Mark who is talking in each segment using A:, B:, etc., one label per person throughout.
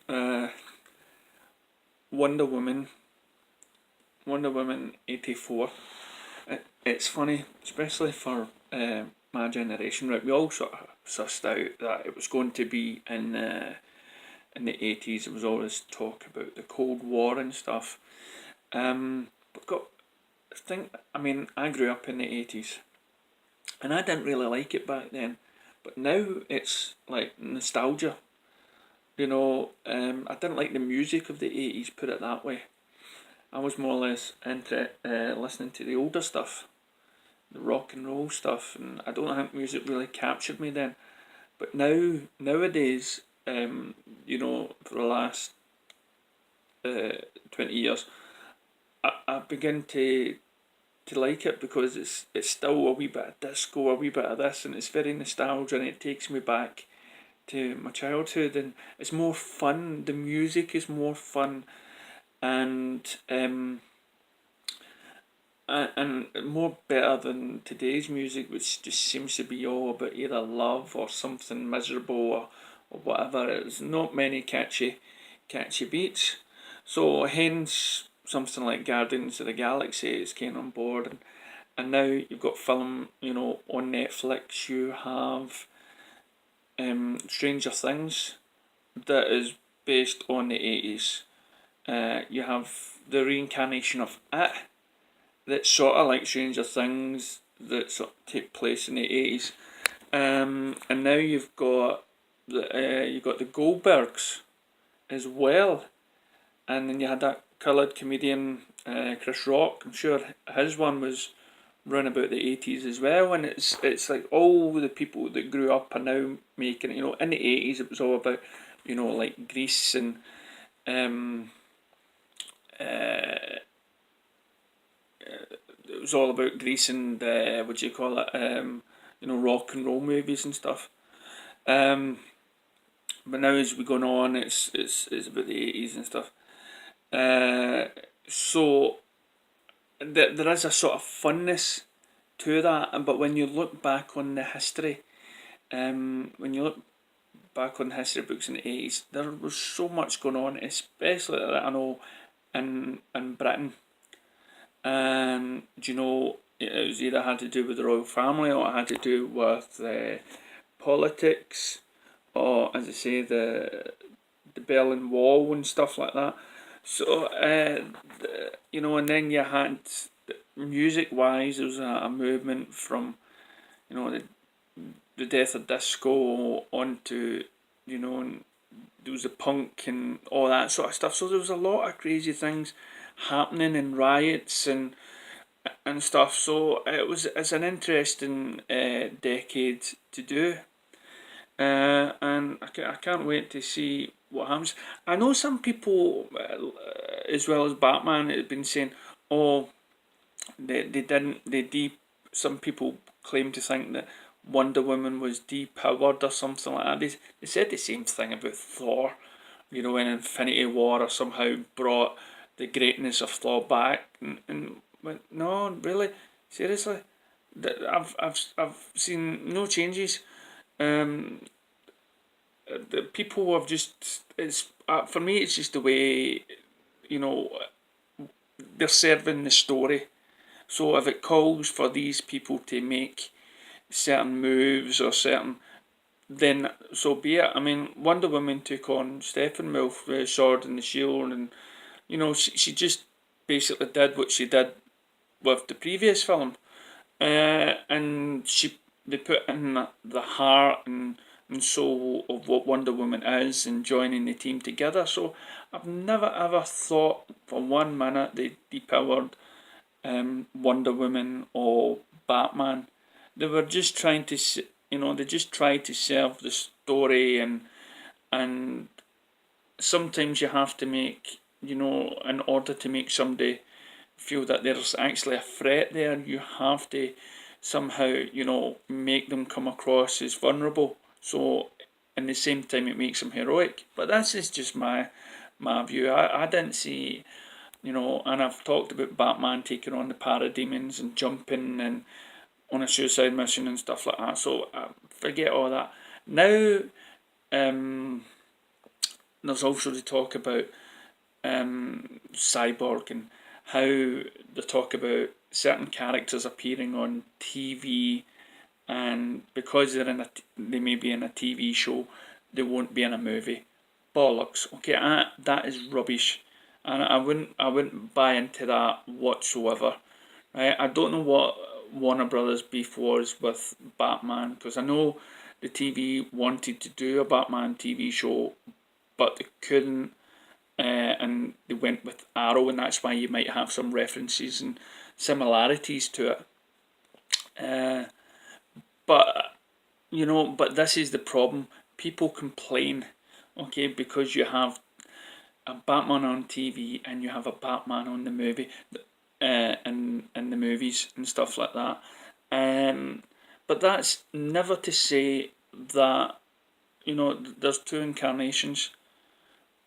A: Uh, Wonder Woman, Wonder Woman 84. It's funny, especially for my generation. Right, we all sort of sussed out that it was going to be in the 80s. There was always talk about the Cold War and stuff. But I mean, I grew up in the 80s, and I didn't really like it back then. But now it's like nostalgia. I didn't like the music of the 80s, put it that way. I was more or less into listening to the older stuff, the rock and roll stuff, and I don't think music really captured me then. But nowadays, for the last 20 years, I begin to like it because it's still a wee bit of disco, a wee bit of this, and it's very nostalgia, and it takes me back to my childhood, and it's more fun. The music is more fun, and and more better than today's music, which just seems to be all about either love or something miserable or whatever. There's not many catchy beats. So hence something like Guardians of the Galaxy is came on board, and now you've got film, on Netflix. You have Stranger Things, that is based on the 80s. You have the reincarnation of It, that's sort of like Stranger Things, that sort of take place in the 80s. And now you've got the Goldbergs as well, and then you had that coloured comedian Chris Rock. I'm sure his one was run about the 80s as well, and it's like all the people that grew up are now making it. In the 80s it was all about like Grease and it was all about Grease and what do you call it, rock and roll movies and stuff. But now as we're going on, it's about the 80s and stuff. So there is a sort of funness to that, but when you look back on the history, when you look back on history books in the 80s, there was so much going on, especially I know in Britain. And it was either had to do with the royal family, or it had to do with politics, or as I say, the Berlin Wall and stuff like that. So and then you had, music wise, there was a movement from the death of disco onto, and there was the punk and all that sort of stuff. So there was a lot of crazy things happening, and riots and stuff. So it's an interesting decade to do, and I can't wait to see what happens. I know some people, as well as Batman, have been saying, oh, they didn't they deep. Some people claim to think that Wonder Woman was depowered or something like that. They said the same thing about Thor, in Infinity War, or somehow brought the greatness of Thor back, and went, no, really, seriously, I've seen no changes. Um, the people have just, it's for me, it's just the way, you know they're serving the story. So if it calls for these people to make certain moves or certain, then so be it. I mean, Wonder Woman took on Steppenwolf with Sword and the Shield, and she just basically did what she did with the previous film, and they put in the heart and soul of what Wonder Woman is, and joining the team together. So I've never ever thought for 1 minute they depowered Wonder Woman or Batman. They were just trying to, they just tried to serve the story, and sometimes you have to make, in order to make somebody feel that there's actually a threat there, you have to somehow, make them come across as vulnerable. So, in the same time, it makes them heroic. But this is just my view. I didn't see, and I've talked about Batman taking on the parademons and jumping and on a suicide mission and stuff like that. So forget all that. Now, there's also the talk about Cyborg, and how they talk about certain characters appearing on TV, and because they may be in a TV show, they won't be in a movie. Bollocks. Okay, that is rubbish, and I wouldn't buy into that whatsoever. Right? I don't know what Warner Brothers beef was with Batman, because I know the TV wanted to do a Batman TV show, but they couldn't, and they went with Arrow, and that's why you might have some references and similarities to it. But but this is the problem. People complain, okay, because you have a Batman on TV and you have a Batman on the movie, in the movies and stuff like that. But that's never to say that there's two incarnations.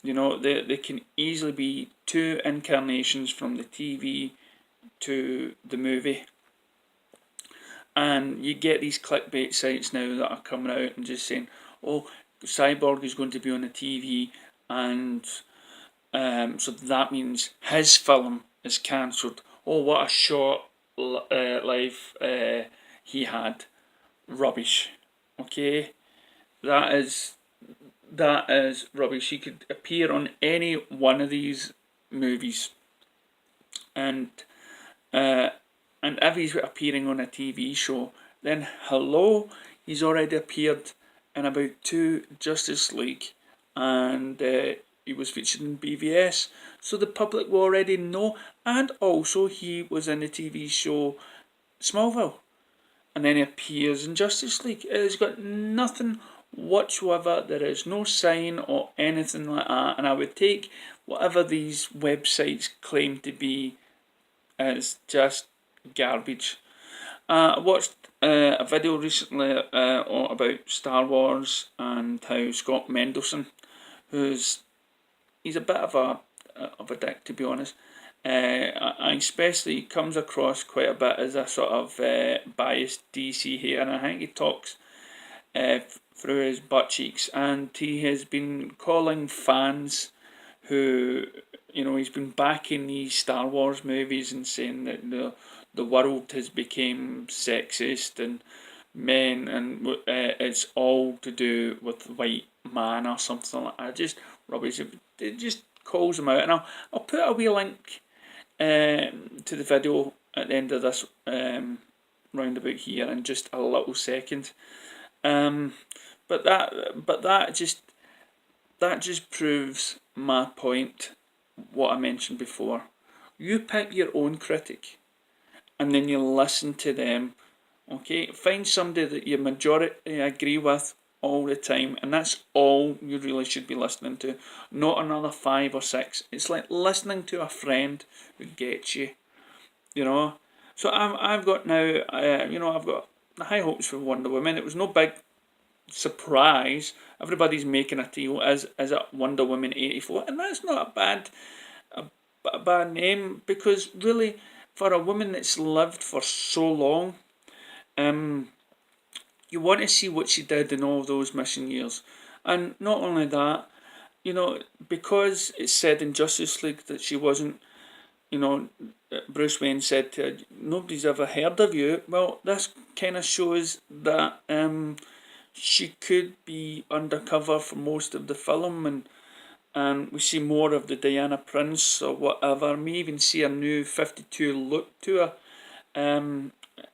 A: They can easily be two incarnations from the TV to the movie. And you get these clickbait sites now that are coming out and just saying, oh, Cyborg is going to be on the TV, and so that means his film is cancelled. Oh, what a short life he had. Rubbish. Okay? That is rubbish. He could appear on any one of these movies, and if he's appearing on a TV show, then hello, he's already appeared in about 2 Justice League, and he was featured in BVS, so the public will already know. And also he was in the TV show Smallville, and then he appears in Justice League. It's got nothing whatsoever. There is no sign or anything like that, and I would take whatever these websites claim to be as just garbage. I watched a video recently about Star Wars, and how Scott Mendelson, he's a bit of a dick, to be honest. I especially comes across quite a bit as a sort of biased DC hater, and I think he talks through his butt cheeks, and he has been calling fans who, he's been backing these Star Wars movies and saying that the world has become sexist and men, and it's all to do with white man or something like that. Just rubbish. It just calls them out, and I'll put a wee link to the video at the end of this roundabout here in just a little second. But that just proves my point, what I mentioned before. You pick your own critic, and then you listen to them. Okay, find somebody that you majority agree with all the time, and that's all you really should be listening to, not another 5 or 6. It's like listening to a friend who gets you, So I've got now, I've got high hopes for Wonder Woman. It was no big surprise. Everybody's making a deal as it Wonder Woman 84, and that's not a bad name, because really, for a woman that's lived for so long, you want to see what she did in all those missing years. And not only that, because it's said in Justice League that she wasn't, Bruce Wayne said to her, nobody's ever heard of you. Well, this kind of shows that she could be undercover for most of the film, and we see more of the Diana Prince or whatever. We even see a new 52 look to her.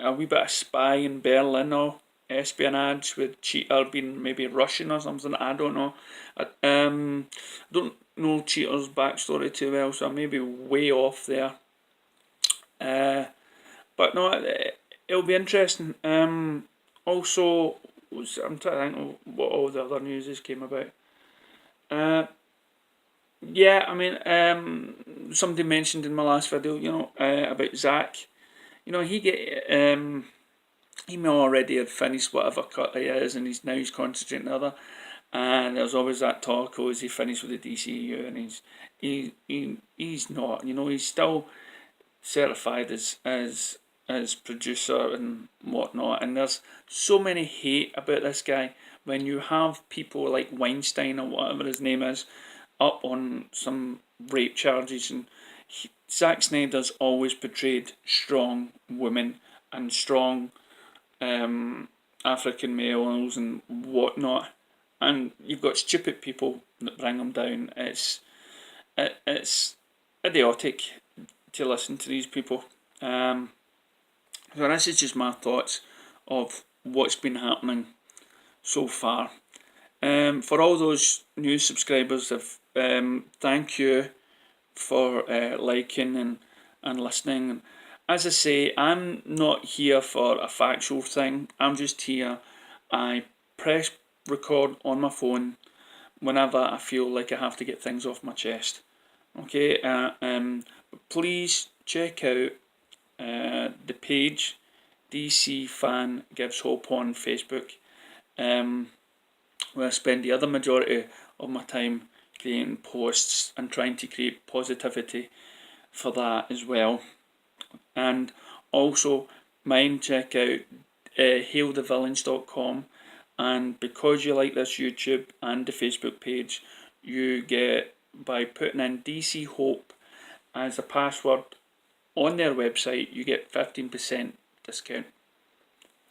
A: A wee bit of spy in Berlin or espionage with Cheetah being maybe Russian or something. I don't know. I don't know Cheetah's backstory too well, so I may be way off there. But no, it'll be interesting. Also, I'm trying to think of what all the other news came about. Yeah, I mean, somebody mentioned in my last video, about Zach. He may already had finished whatever cut he is, and he's concentrating on other. And there's always that talk, oh, is he finished with the DCU? And he's not. He's still certified as producer and whatnot. And there's so many hate about this guy when you have people like Weinstein or whatever his name is, up on some rape charges, and Zack Snyder's always portrayed strong women and strong African males and whatnot, and you've got stupid people that bring them down. It's idiotic to listen to these people. So this is just my thoughts of what's been happening so far. For all those new subscribers, thank you for liking and listening. As I say, I'm not here for a factual thing. I'm just here. I press record on my phone whenever I feel like I have to get things off my chest. Okay, please check out the page DC Fan Gives Hope on Facebook, where I spend the other majority of my time creating posts and trying to create positivity for that as well. And also check out hailthevillains.com, and because you like this YouTube and the Facebook page, you get, by putting in DC Hope as a password on their website, you get 15% discount.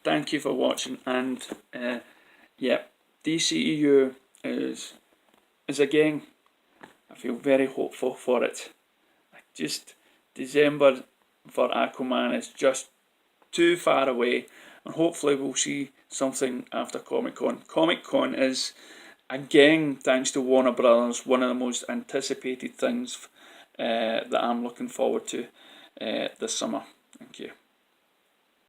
A: Thank you for watching, and yeah, DCEU is again, I feel very hopeful for it. Just December for Aquaman is just too far away, and hopefully we'll see something after Comic Con. Comic Con is, again, thanks to Warner Brothers, one of the most anticipated things that I'm looking forward to this summer. Thank you.